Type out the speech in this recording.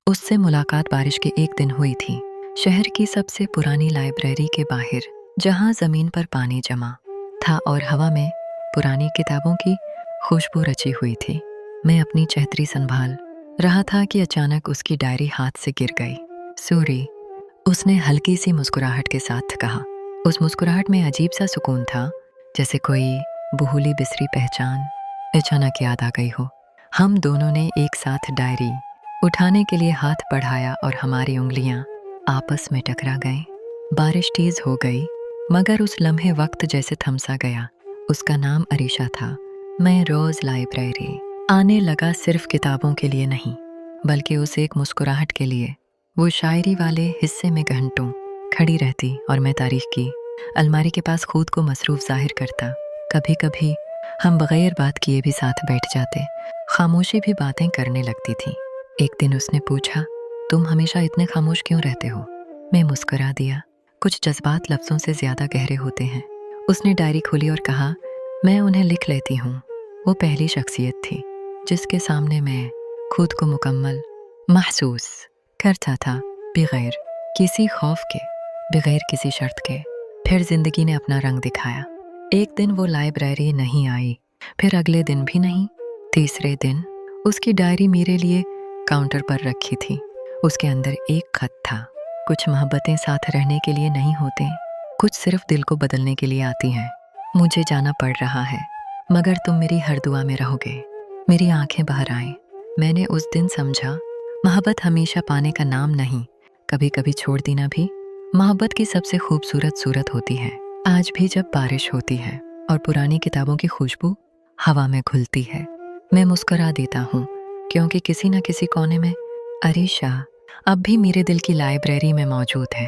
उससे मुलाकात बारिश के एक दिन हुई थी, शहर की सबसे पुरानी लाइब्रेरी के बाहर, जहाँ जमीन पर पानी जमा था और हवा में पुरानी किताबों की खुशबू रची हुई थी। मैं अपनी छतरी संभाल रहा था कि अचानक उसकी डायरी हाथ से गिर गई। सूरी, उसने हल्की सी मुस्कुराहट के साथ कहा। उस मुस्कुराहट में अजीब सा सुकून था, जैसे कोई भूली बिसरी पहचान अचानक याद आ गई हो। हम दोनों ने एक साथ डायरी उठाने के लिए हाथ बढ़ाया और हमारी उंगलियां आपस में टकरा गईं। बारिश तेज हो गई, मगर उस लम्हे वक्त जैसे थमसा गया। उसका नाम अरीशा था। मैं रोज लाइब्रेरी आने लगा, सिर्फ किताबों के लिए नहीं, बल्कि उस एक मुस्कुराहट के लिए। वो शायरी वाले हिस्से में घंटों खड़ी रहती और मैं तारीख की अलमारी के पास खुद को मसरूफ जाहिर करता। कभी कभी हम बगैर बात किए भी साथ बैठ जाते, खामोशी भी बातें करने लगती थी। एक दिन उसने पूछा, तुम हमेशा इतने खामोश क्यों रहते हो? मैं मुस्कुरा दिया। कुछ जज्बात लफ्ज़ों से ज़्यादा गहरे होते हैं। उसने डायरी खोली और कहा, मैं उन्हें लिख लेती हूँ। वो पहली शख्सियत थी जिसके सामने मैं खुद को मुकम्मल महसूस करता था, बगैर किसी खौफ के, बगैर किसी शर्त के। फिर जिंदगी ने अपना रंग दिखाया। एक दिन वो लाइब्रेरी नहीं आई, फिर अगले दिन भी नहीं। तीसरे दिन उसकी डायरी मेरे लिए काउंटर पर रखी थी। उसके अंदर एक खत था। कुछ मोहब्बतें साथ रहने के लिए नहीं होते, कुछ सिर्फ दिल को बदलने के लिए आती हैं। मुझे जाना पड़ रहा है, मगर तुम मेरी हर दुआ में रहोगे। मेरी आंखें बाहर आए। मैंने उस दिन समझा, मोहब्बत हमेशा पाने का नाम नहीं, कभी कभी छोड़ देना भी मोहब्बत की सबसे खूबसूरत सूरत होती है। आज भी जब बारिश होती है और पुरानी किताबों की खुशबू हवा में घुलती है, मैं मुस्कुरा देता हूँ, क्योंकि किसी न किसी कोने में अरीशा अब भी मेरे दिल की लाइब्रेरी में मौजूद है।